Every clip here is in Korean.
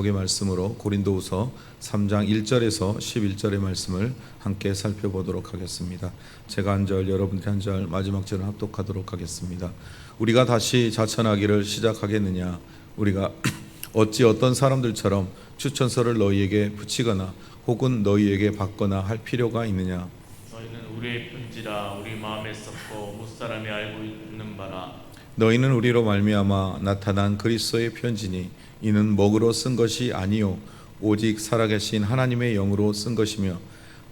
제목의 말씀으로 고린도후서 3장 1절에서 11절의 말씀을 함께 살펴보도록 하겠습니다. 제가 한 절, 여러분들이 한 절, 마지막 절을 합독하도록 하겠습니다. 우리가 다시 자천하기를 시작하겠느냐? 우리가 어찌 어떤 사람들처럼 추천서를 너희에게 붙이거나 혹은 너희에게 받거나 할 필요가 있느냐? 너희는 우리의 편지라 우리 마음에 썼고 무사람이 알고 있는 바라. 너희는 우리로 말미암아 나타난 그리스도의 편지니 이는 먹으로 쓴 것이 아니요 오직 살아계신 하나님의 영으로 쓴 것이며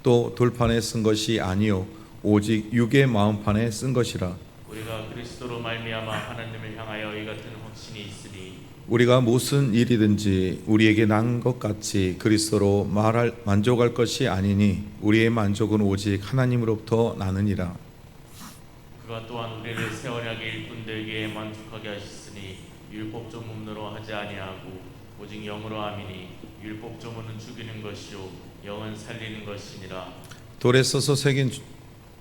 또 돌판에 쓴 것이 아니요 오직 육의 마음판에 쓴 것이라. 우리가 그리스도로 말미암아 하나님을 향하여 이 같은 확신이 있으니 우리가 무슨 일이든지 우리에게 난 것 같이 그리스도로 만족할 것이 아니니 우리의 만족은 오직 하나님으로부터 나느니라. 그가 또한 우리를 새 언약의 일꾼들에게 만족하게 하셨으니 율법 조문으로 하지 아니하고 오직 영으로 함이니 율법 조문은 죽이는 것이요 영은 살리는 것이니라. 돌에 써서 새긴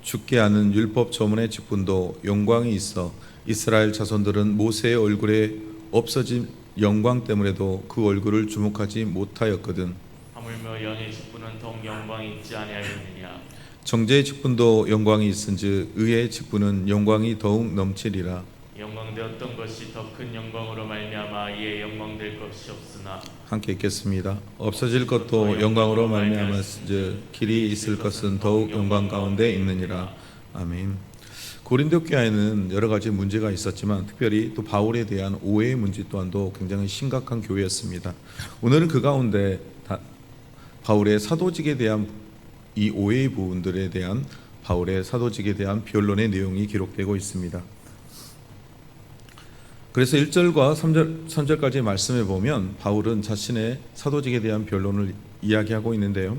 죽게 하는 율법 조문의 직분도 영광이 있어 이스라엘 자손들은 모세의 얼굴에 없어진 영광 때문에도 그 얼굴을 주목하지 못하였거든. 하물며 영의 직분은 더욱 영광이 있지 아니하였느냐? 정죄의 직분도 영광이 있은즉 의의 직분은 영광이 더욱 넘치리라. 영광되었던 것이 더 큰 영광으로 말미암아 이에 영광될 것이 없으나 함께 읽겠습니다. 없어질 것도 영광으로 말미암았은즉 길이 있을 것은 더욱 영광 가운데 있느니라. 아멘. 고린도 교회에는 여러 가지 문제가 있었지만 특별히 또 바울에 대한 오해의 문제 또한도 굉장히 심각한 교회였습니다. 오늘은 그 가운데 바울의 사도직에 대한 이 오해의 부분들에 대한 바울의 사도직에 대한 변론의 내용이 기록되고 있습니다. 그래서 1절과 3절까지 말씀해 보면 바울은 자신의 사도직에 대한 변론을 이야기하고 있는데요.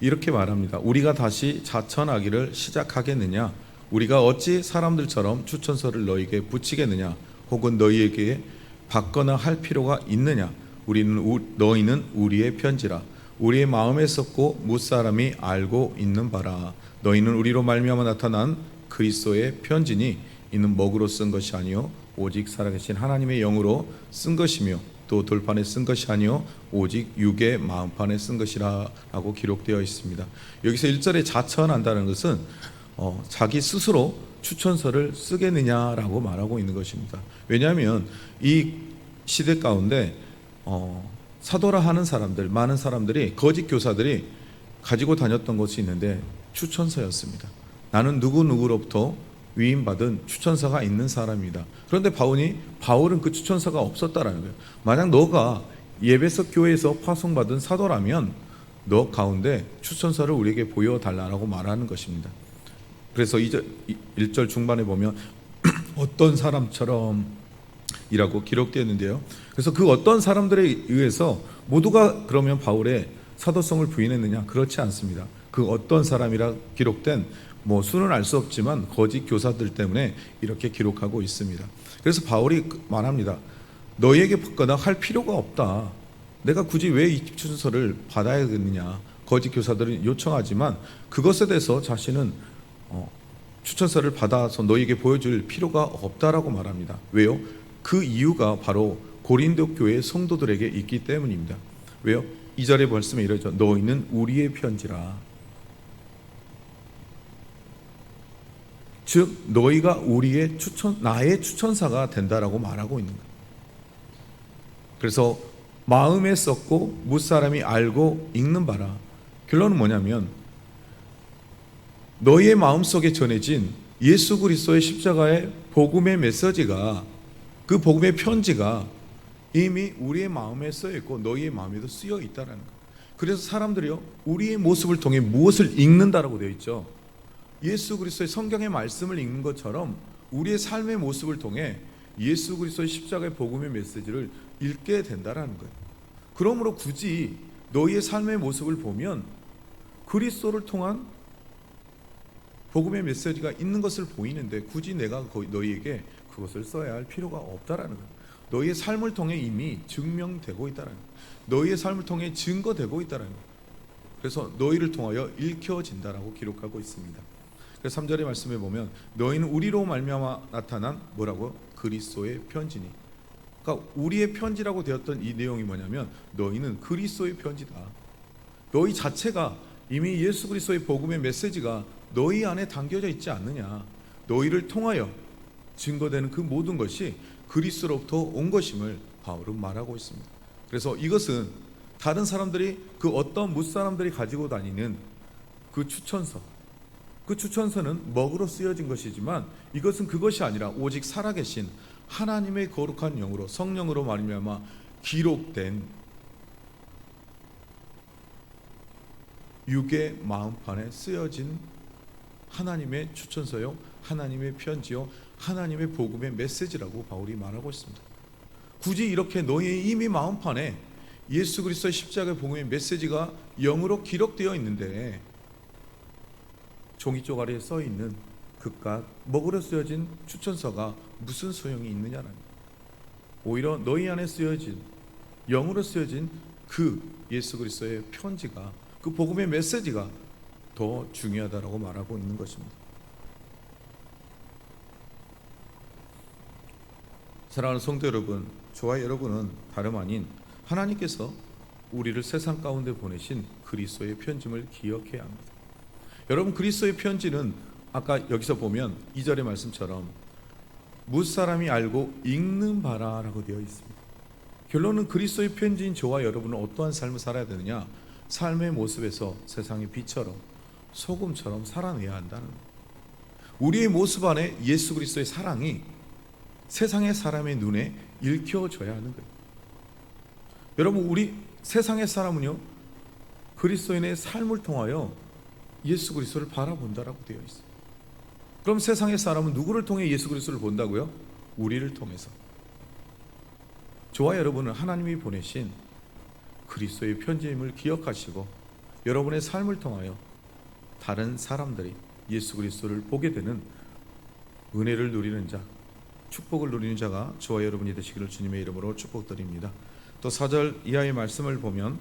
이렇게 말합니다. 우리가 다시 자천하기를 시작하겠느냐? 우리가 어찌 사람들처럼 추천서를 너희에게 붙이겠느냐? 혹은 너희에게 받거나 할 필요가 있느냐? 너희는 우리의 편지라. 우리의 마음에 썼고 무사람이 알고 있는 바라. 너희는 우리로 말미암아 나타난 그리스도의 편지니 이는 먹으로 쓴 것이 아니요 오직 살아계신 하나님의 영으로 쓴 것이며 또 돌판에 쓴 것이 아니요 오직 육의 마음판에 쓴 것이라 라고 기록되어 있습니다. 여기서 1절에 자천한다는 것은 자기 스스로 추천서를 쓰겠느냐라고 말하고 있는 것입니다. 왜냐하면 이 시대 가운데 사도라 하는 사람들, 많은 사람들이 거짓 교사들이 가지고 다녔던 것이 있는데 추천서였습니다. 나는 누구누구로부터 위임받은 추천서가 있는 사람이다. 그런데 바울은 그 추천서가 없었다라는 거예요. 만약 너가 예배석 교회에서 파송받은 사도라면 너 가운데 추천서를 우리에게 보여달라고 말하는 것입니다. 그래서 1절 중반에 보면 어떤 사람처럼 이라고 기록되어 있는데요. 그래서 그 어떤 사람들에 의해서 모두가 그러면 바울의 사도성을 부인했느냐? 그렇지 않습니다. 그 어떤 사람이라 기록된 수는 알 수 없지만 거짓 교사들 때문에 이렇게 기록하고 있습니다. 그래서 바울이 말합니다. 너희에게 받거나 할 필요가 없다. 내가 굳이 왜 이 추천서를 받아야 되느냐? 거짓 교사들은 요청하지만 그것에 대해서 자신은 추천서를 받아서 너희에게 보여줄 필요가 없다라고 말합니다. 왜요? 그 이유가 바로 고린도 교회 성도들에게 있기 때문입니다. 왜요? 2절의 말씀에 이러죠. 너희는 우리의 편지라. 즉 너희가 나의 추천사가 된다라고 말하고 있는 거예요. 그래서 마음에 썼고 무사람이 알고 읽는 바라. 결론은 뭐냐면 너희의 마음속에 전해진 예수 그리스도의 십자가의 복음의 메시지가 그 복음의 편지가 이미 우리의 마음에 쓰여 있고 너희의 마음에도 쓰여 있다라는 거예요. 그래서 사람들이요 우리의 모습을 통해 무엇을 읽는다라고 되어 있죠. 예수 그리스도의 성경의 말씀을 읽는 것처럼 우리의 삶의 모습을 통해 예수 그리스도의 십자가의 복음의 메시지를 읽게 된다라는 거예요. 그러므로 굳이 너희의 삶의 모습을 보면 그리스도를 통한 복음의 메시지가 있는 것을 보이는데 굳이 내가 너희에게 그것을 써야 할 필요가 없다라는 거예요. 너희의 삶을 통해 이미 증명되고 있다라는 거예요. 너희의 삶을 통해 증거되고 있다라는 거예요. 그래서 너희를 통하여 읽혀진다라고 기록하고 있습니다. 그래서 3절의 말씀에 보면 너희는 우리로 말미암아 나타난 뭐라고? 그리스도의 편지니. 그러니까 우리의 편지라고 되었던 이 내용이 뭐냐면 너희는 그리스도의 편지다. 너희 자체가 이미 예수 그리스도의 복음의 메시지가 너희 안에 담겨져 있지 않느냐. 너희를 통하여 증거되는 그 모든 것이 그리스도로부터 온 것임을 바울은 말하고 있습니다. 그래서 이것은 다른 사람들이 그 어떤 무사람들이 가지고 다니는 그 추천서, 그 추천서는 먹으로 쓰여진 것이지만 이것은 그것이 아니라 오직 살아계신 하나님의 거룩한 영으로 성령으로 말미암아 기록된 육의 마음판에 쓰여진 하나님의 추천서요, 하나님의 편지요, 하나님의 복음의 메시지라고 바울이 말하고 있습니다. 굳이 이렇게 너희의 이미 마음판에 예수 그리스도의 십자가의 복음의 메시지가 영으로 기록되어 있는데 종이 쪼가리에 써 있는 그깟 먹으로 쓰여진 추천서가 무슨 소용이 있느냐는, 오히려 너희 안에 쓰여진 영으로 쓰여진 그 예수 그리스도의 편지가, 그 복음의 메시지가 더 중요하다라고 말하고 있는 것입니다. 사랑하는 성도 여러분, 저와 여러분은 다름 아닌 하나님께서 우리를 세상 가운데 보내신 그리스도의 편지를 기억해야 합니다. 여러분, 그리스도의 편지는 아까 여기서 보면 2절의 말씀처럼 무사람이 알고 읽는 바라라고 되어 있습니다. 결론은 그리스도의 편지인 저와 여러분은 어떠한 삶을 살아야 되느냐? 삶의 모습에서 세상의 빛처럼 소금처럼 살아내야 한다는 거예요. 우리의 모습 안에 예수 그리스도의 사랑이 세상의 사람의 눈에 읽혀져야 하는 거예요. 여러분, 우리 세상의 사람은요, 그리스도인의 삶을 통하여 예수 그리스도를 바라본다라고 되어 있어요. 그럼 세상의 사람은 누구를 통해 예수 그리스도를 본다고요? 우리를 통해서. 저와 여러분은 하나님이 보내신 그리스도의 편지임을 기억하시고 여러분의 삶을 통하여 다른 사람들이 예수 그리스도를 보게 되는 은혜를 누리는 자, 축복을 누리는 자가 저와 여러분이 되시기를 주님의 이름으로 축복드립니다. 또 4절 이하의 말씀을 보면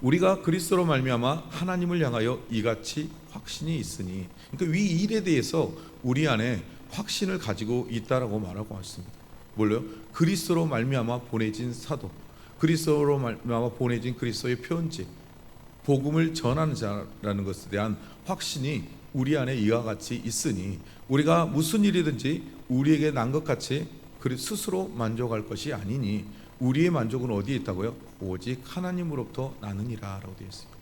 우리가 그리스도로 말미암아 하나님을 향하여 이같이 확신이 있으니, 그러니까 위 일에 대해서 우리 안에 확신을 가지고 있다라고 말하고 있습니다. 뭘요? 그리스도로 말미암아 보내진 사도, 그리스도로 말미암아 보내진 그리스도의 편지, 복음을 전하는 자라는 것에 대한 확신이 우리 안에 이와 같이 있으니 우리가 무슨 일이든지 우리에게 난 것 같이 스스로 만족할 것이 아니니 우리의 만족은 어디에 있다고요? 오직 하나님으로부터 나느니라 라고 되어 있습니다.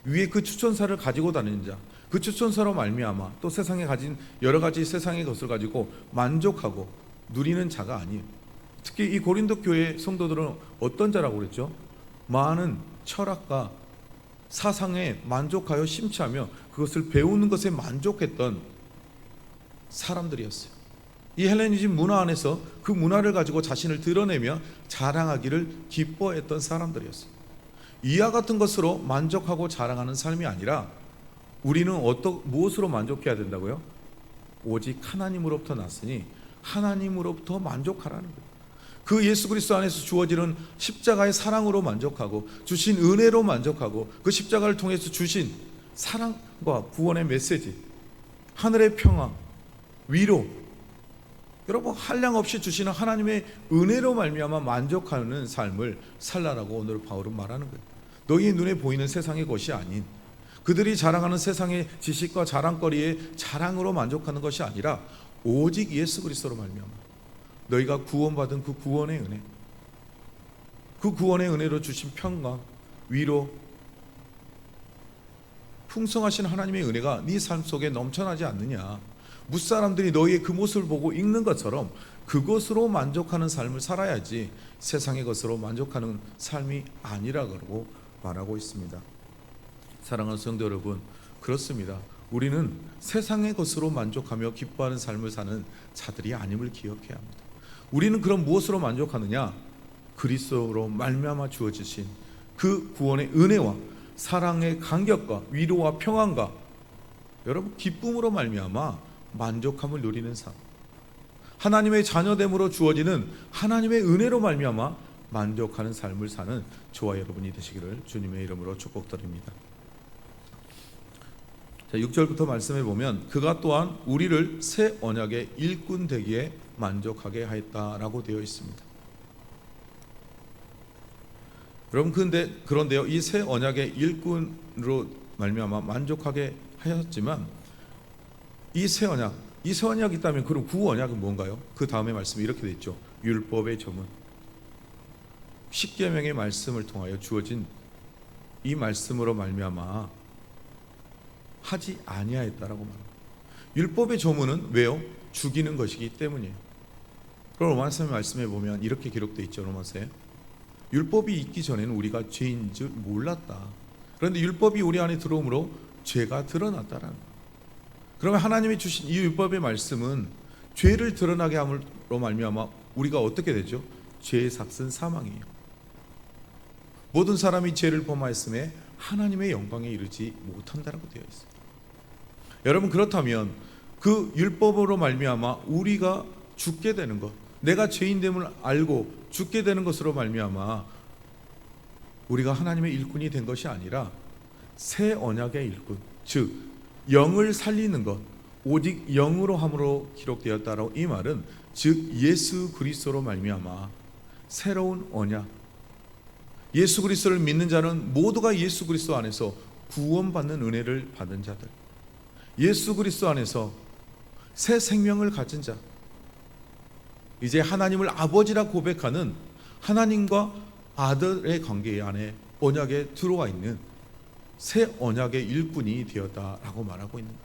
위에 그 추천사를 가지고 다니는 자, 그 추천사로 말미암아 또 세상에 가진 여러 가지 세상의 것을 가지고 만족하고 누리는 자가 아니에요. 특히 이 고린도 교회 성도들은 어떤 자라고 그랬죠? 많은 철학과 사상에 만족하여 심취하며 그것을 배우는 것에 만족했던 사람들이었어요. 이 헬레니즘 문화 안에서 그 문화를 가지고 자신을 드러내며 자랑하기를 기뻐했던 사람들이었어요. 이와 같은 것으로 만족하고 자랑하는 삶이 아니라 우리는 무엇으로 만족해야 된다고요? 오직 하나님으로부터 났으니 하나님으로부터 만족하라는 거예요. 그 예수 그리스도 안에서 주어지는 십자가의 사랑으로 만족하고 주신 은혜로 만족하고 그 십자가를 통해서 주신 사랑과 구원의 메시지, 하늘의 평화, 위로, 여러분 한량없이 주시는 하나님의 은혜로 말미암아 만족하는 삶을 살라라고 오늘 바울은 말하는 거예요. 너희의 눈에 보이는 세상의 것이 아닌 그들이 자랑하는 세상의 지식과 자랑거리의 자랑으로 만족하는 것이 아니라 오직 예수 그리스도로 말미암아 너희가 구원받은 그 구원의 은혜, 그 구원의 은혜로 주신 평강, 위로, 풍성하신 하나님의 은혜가 네 삶 속에 넘쳐나지 않느냐. 무사람들이 너희의 그 모습을 보고 읽는 것처럼 그것으로 만족하는 삶을 살아야지 세상의 것으로 만족하는 삶이 아니라고 말하고 있습니다. 사랑하는 성도 여러분, 그렇습니다. 우리는 세상의 것으로 만족하며 기뻐하는 삶을 사는 자들이 아님을 기억해야 합니다. 우리는 그럼 무엇으로 만족하느냐? 그리스도로 말미암아 주어지신 그 구원의 은혜와 사랑의 간격과 위로와 평안과 여러분 기쁨으로 말미암아 만족함을 누리는 삶, 하나님의 자녀됨으로 주어지는 하나님의 은혜로 말미암아 만족하는 삶을 사는 저와 여러분이 되시기를 주님의 이름으로 축복드립니다. 자, 6절부터 말씀해 보면 그가 또한 우리를 새 언약의 일꾼 되기에 만족하게 하였다라고 되어 있습니다. 여러분, 그런데요, 이 새 언약의 일꾼으로 말미암아 만족하게 하였지만 이 새 언약이 있다면 그럼 구 언약은 뭔가요? 그 다음에 말씀이 이렇게 되어 있죠. 율법의 조문, 십계명의 말씀을 통하여 주어진 이 말씀으로 말미암아 하지 아니하였다라고 말합니다. 율법의 조문은 왜요? 죽이는 것이기 때문이에요. 그럼 로마서 말씀해 보면 이렇게 기록되어 있죠. 로마서에 율법이 있기 전에는 우리가 죄인 줄 몰랐다. 그런데 율법이 우리 안에 들어옴으로 죄가 드러났다라는 거예요. 그러면 하나님이 주신 이 율법의 말씀은 죄를 드러나게 함으로 말미암아 우리가 어떻게 되죠? 죄의 삭은 사망이에요. 모든 사람이 죄를 범하였음에 하나님의 영광에 이르지 못한다라고 되어 있어요. 여러분, 그렇다면 그 율법으로 말미암아 우리가 죽게 되는 것, 내가 죄인됨을 알고 죽게 되는 것으로 말미암아 우리가 하나님의 일꾼이 된 것이 아니라 새 언약의 일꾼, 즉 영을 살리는 것, 오직 영으로 함으로 기록되었다라고, 이 말은 즉 예수 그리스도로 말미암아 새로운 언약, 예수 그리스도를 믿는 자는 모두가 예수 그리스도 안에서 구원받는 은혜를 받은 자들, 예수 그리스도 안에서 새 생명을 가진 자, 이제 하나님을 아버지라 고백하는 하나님과 아들의 관계 안에 언약에 들어와 있는 새 언약의 일꾼이 되었다라고 말하고 있는 거예요.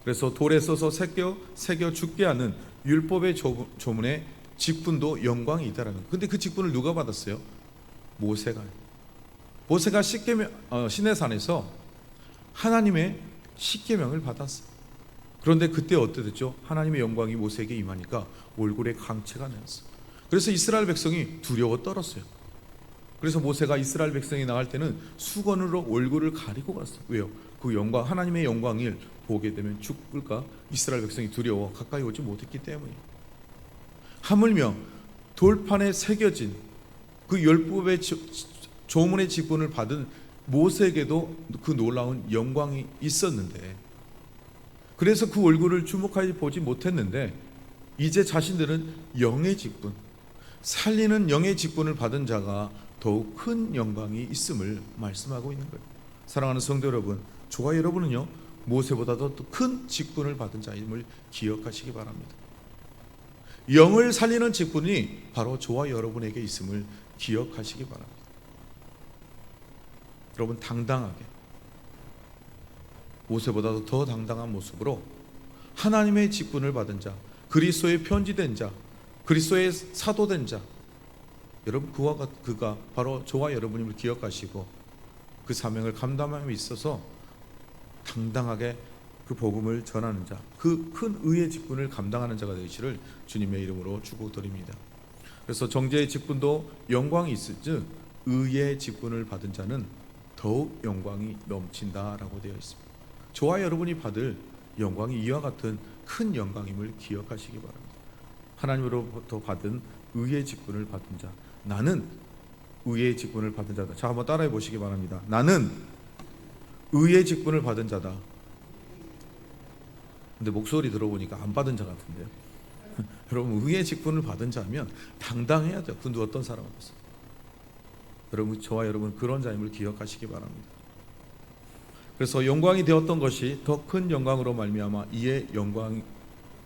그래서 돌에 써서 새겨 죽게 하는 율법의 조문의 직분도 영광이 있다라는 거예요. 근데 그 직분을 누가 받았어요? 모세가 시내산에서 하나님의 십계명을 받았어요. 그런데 그때 어떻게 됐죠? 하나님의 영광이 모세에게 임하니까 얼굴에 강체가 나왔어요. 그래서 이스라엘 백성이 두려워 떨었어요. 그래서 모세가 이스라엘 백성이 나갈 때는 수건으로 얼굴을 가리고 갔어요. 왜요? 그 영광, 하나님의 영광을 보게 되면 죽을까? 이스라엘 백성이 두려워 가까이 오지 못했기 때문이에요. 하물며 돌판에 새겨진 그 율법의 조문의 직분을 받은 모세에게도 그 놀라운 영광이 있었는데, 그래서 그 얼굴을 주목하지 보지 못했는데 이제 자신들은 영의 직분, 살리는 영의 직분을 받은 자가 더욱 큰 영광이 있음을 말씀하고 있는 거예요. 사랑하는 성도 여러분, 저와 여러분은요 모세보다도 더 큰 직분을 받은 자임을 기억하시기 바랍니다. 영을 살리는 직분이 바로 저와 여러분에게 있음을 기억하시기 바랍니다. 여러분, 당당하게 모세보다도 더 당당한 모습으로 하나님의 직분을 받은 자, 그리스도의 편지된 자, 그리스도의 사도된 자, 여러분, 그가 바로 저와 여러분임을 기억하시고 그 사명을 감당함에 있어서 당당하게 그 복음을 전하는 자, 그 큰 의의 직분을 감당하는 자가 되시를 주님의 이름으로 축복드립니다. 그래서 정죄의 직분도 영광이 있을즉 의의 직분을 받은 자는 더욱 영광이 넘친다라고 되어 있습니다. 저와 여러분이 받을 영광이 이와 같은 큰 영광임을 기억하시기 바랍니다. 하나님으로부터 받은 의의 직분을 받은 자, 나는 의의 직분을 받은 자다. 자, 한번 따라해 보시기 바랍니다. 나는 의의 직분을 받은 자다. 근데 목소리 들어보니까 안 받은 자 같은데요. 여러분, 의의 직분을 받은 자면 당당해야 돼요. 근데 어떤 사람 없어요. 여러분, 저와 여러분 그런 자임을 기억하시기 바랍니다. 그래서 영광이 되었던 것이 더 큰 영광으로 말미암아 이에 영광이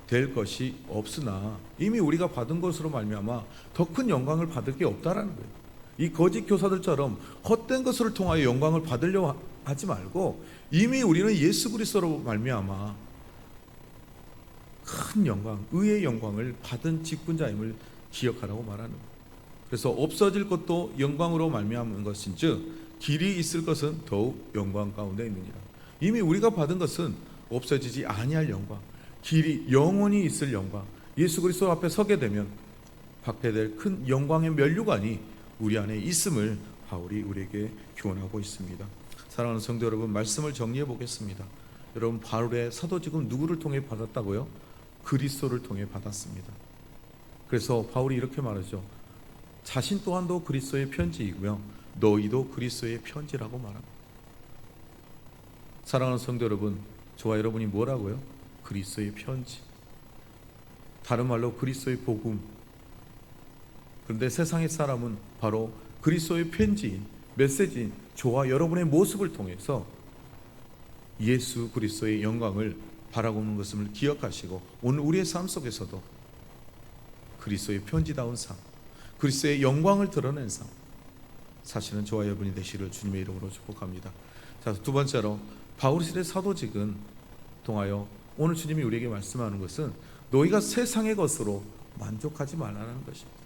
될 것이 없으나 이미 우리가 받은 것으로 말미암아 더 큰 영광을 받을 게 없다라는 거예요. 이 거짓 교사들처럼 헛된 것을 통하여 영광을 받으려고 하지 말고 이미 우리는 예수 그리스도로 말미암아 큰 영광, 의의 영광을 받은 직분자임을 기억하라고 말하는 거예요. 그래서 없어질 것도 영광으로 말미암은 것인즉 길이 있을 것은 더욱 영광 가운데 있느니라. 이미 우리가 받은 것은 없어지지 아니할 영광, 길이 영원히 있을 영광, 예수 그리스도 앞에 서게 되면 받게 될 큰 영광의 면류관이 우리 안에 있음을 바울이 우리에게 교훈하고 있습니다. 사랑하는 성도 여러분, 말씀을 정리해 보겠습니다. 여러분, 바울의 사도직은 누구를 통해 받았다고요? 그리스도를 통해 받았습니다. 그래서 바울이 이렇게 말하죠. 자신 또한도 그리스도의 편지이고요, 너희도 그리스도의 편지라고 말합니다. 사랑하는 성도 여러분, 저와 여러분이 뭐라고요? 그리스도의 편지, 다른 말로 그리스도의 복음. 그런데 세상의 사람은 바로 그리스도의 편지인, 메시지인 저와 여러분의 모습을 통해서 예수 그리스도의 영광을 바라보는 것을 기억하시고, 오늘 우리의 삶 속에서도 그리스도의 편지다운 삶, 그리스도의 영광을 드러낸 삶, 사실은 저와 여러분이 되시기를 주님의 이름으로 축복합니다. 자, 두 번째로 바울 시대 사도직은 통하여 오늘 주님이 우리에게 말씀하는 것은 너희가 세상의 것으로 만족하지 말라는 것입니다.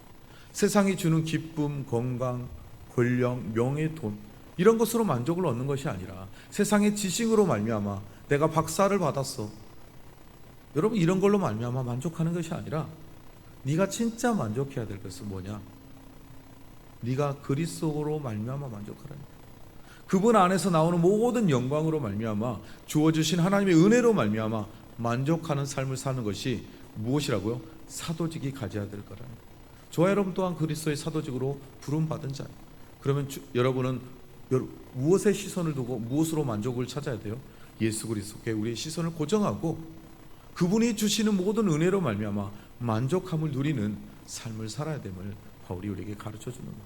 세상이 주는 기쁨, 건강, 권력, 명예, 돈, 이런 것으로 만족을 얻는 것이 아니라 세상의 지식으로 말미암아 내가 박사를 받았어, 여러분 이런 걸로 말미암아 만족하는 것이 아니라 네가 진짜 만족해야 될 것은 뭐냐? 네가 그리스도로 말미암아 만족하라는 거예요. 그분 안에서 나오는 모든 영광으로 말미암아 주어주신 하나님의 은혜로 말미암아 만족하는 삶을 사는 것이 무엇이라고요? 사도직이 가져야 될 거라는 거예요. 저와 여러분 또한 그리스도의 사도직으로 부름받은 자예요. 그러면 여러분은 무엇에 시선을 두고 무엇으로 만족을 찾아야 돼요? 예수 그리스도께 우리의 시선을 고정하고 그분이 주시는 모든 은혜로 말미암아 만족함을 누리는 삶을 살아야 됨을 바울이 우리에게 가르쳐 주는 거예요.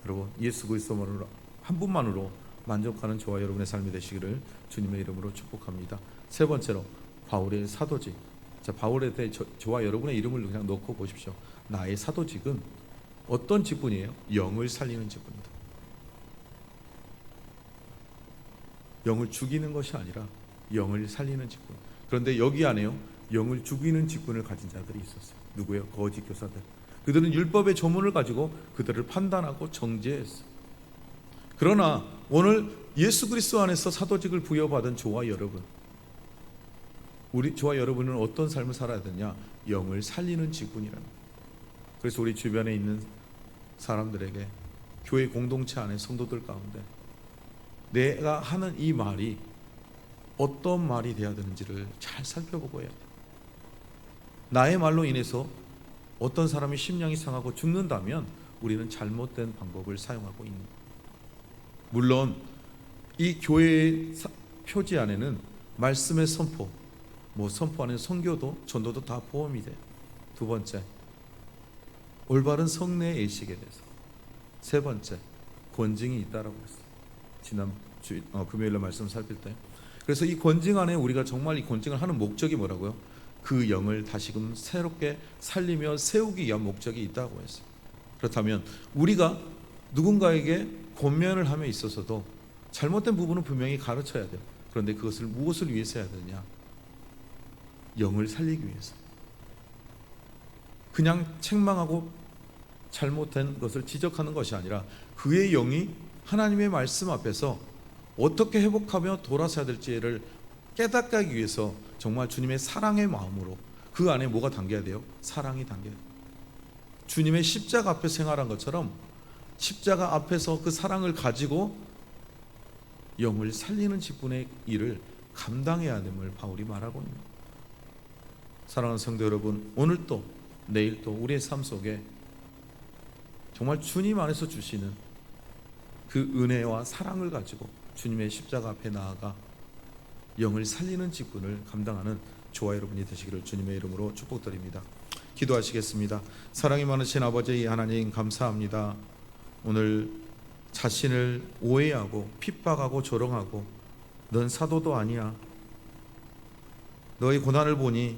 여러분, 예수 그리스도만으로, 한 분만으로 만족하는 저와 여러분의 삶이 되시기를 주님의 이름으로 축복합니다. 세 번째로 바울의 사도직. 자, 바울에 대해 저와 여러분의 이름을 그냥 넣고 보십시오. 나의 사도직은 어떤 직분이에요? 영을 살리는 직분이다. 영을 죽이는 것이 아니라 영을 살리는 직분. 그런데 여기 안에요, 영을 죽이는 직분을 가진 자들이 있었어요. 누구예요? 거짓 교사들. 그들은 율법의 조문을 가지고 그들을 판단하고 정죄했어요. 그러나 오늘 예수 그리스도 안에서 사도직을 부여받은 저와 여러분, 저와 여러분은 어떤 삶을 살아야 되냐? 영을 살리는 직분이라는 거예요. 그래서 우리 주변에 있는 사람들에게, 교회 공동체 안에 성도들 가운데 내가 하는 이 말이 어떤 말이 돼야 되는지를 잘 살펴보고 해야 돼요. 나의 말로 인해서 어떤 사람이 심령이 상하고 죽는다면 우리는 잘못된 방법을 사용하고 있는 거예요. 물론 이 교회의 표지 안에는 말씀의 선포, 선포 안에 선교도 전도도 다 포함이 돼요. 두 번째, 올바른 성례 예식에 대해서. 세 번째, 권징이 있다라고 했어요. 지난 금요일에 말씀 살필 때. 그래서 이 권징 안에 우리가 정말 이 권징을 하는 목적이 뭐라고요? 그 영을 다시금 새롭게 살리며 세우기 위한 목적이 있다고 했어요. 그렇다면 우리가 누군가에게 권면을 함에 있어서도 잘못된 부분은 분명히 가르쳐야 돼요. 그런데 그것을 무엇을 위해서 해야 되냐? 영을 살리기 위해서. 그냥 책망하고 잘못된 것을 지적하는 것이 아니라 그의 영이 하나님의 말씀 앞에서 어떻게 회복하며 돌아서야 될지를 깨닫게 하기 위해서 정말 주님의 사랑의 마음으로, 그 안에 뭐가 담겨야 돼요? 사랑이 담겨야 돼요. 주님의 십자가 앞에 생활한 것처럼 십자가 앞에서 그 사랑을 가지고 영을 살리는 직분의 일을 감당해야 됨을 바울이 말하고 있는 거예요. 사랑하는 성도 여러분, 오늘 또 내일 또 우리의 삶 속에 정말 주님 안에서 주시는 그 은혜와 사랑을 가지고 주님의 십자가 앞에 나아가 영을 살리는 직분을 감당하는 저와 여러분이 되시기를 주님의 이름으로 축복드립니다. 기도하시겠습니다. 사랑이 많으신 아버지 하나님, 감사합니다. 오늘 자신을 오해하고 핍박하고 조롱하고 넌 사도도 아니야, 너의 고난을 보니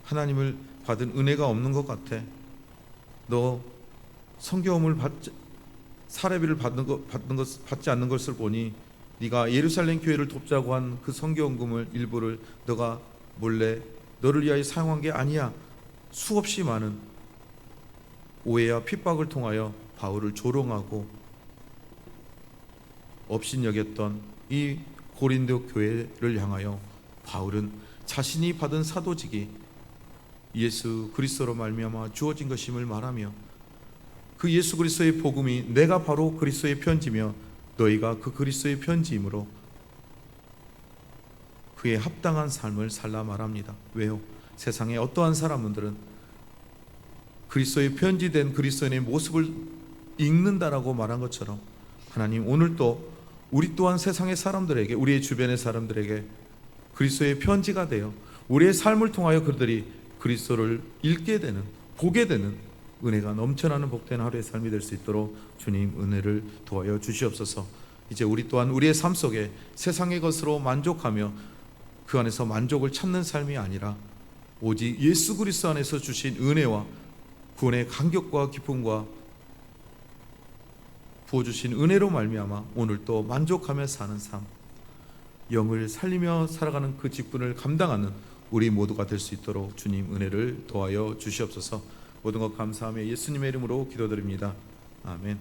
하나님을 받은 은혜가 없는 것 같아, 너 성경을 사례비를 받지 않는 것을 보니 네가 예루살렘 교회를 돕자고 한 그 성경금을 일부를 너가 몰래 너를 위하여 사용한 게 아니야. 수없이 많은 오해와 핍박을 통하여 바울을 조롱하고 업신여겼던 이 고린도 교회를 향하여 바울은 자신이 받은 사도직이 예수 그리스도로 말미암아 주어진 것임을 말하며, 그 예수 그리스도의 복음이 내가 바로 그리스도의 편지며 너희가 그 그리스도의 편지이므로 그에 합당한 삶을 살라 말합니다. 왜요? 세상에 어떠한 사람들은 그리스도의 편지된 그리스도인의 모습을 읽는다라고 말한 것처럼 하나님, 오늘도 우리 또한 세상의 사람들에게, 우리의 주변의 사람들에게 그리스도의 편지가 되어 우리의 삶을 통하여 그들이 그리스도를 읽게 되는, 보게 되는 은혜가 넘쳐나는 복된 하루의 삶이 될 수 있도록 주님 은혜를 도와여 주시옵소서. 이제 우리 또한 우리의 삶 속에 세상의 것으로 만족하며 그 안에서 만족을 찾는 삶이 아니라 오직 예수 그리스도 안에서 주신 은혜와 구원의 감격과 기쁨과 부어주신 은혜로 말미암아 오늘 또 만족하며 사는 삶, 영을 살리며 살아가는 그 직분을 감당하는 우리 모두가 될 수 있도록 주님 은혜를 도와여 주시옵소서. 모든 것 감사하며 예수님의 이름으로 기도드립니다. 아멘.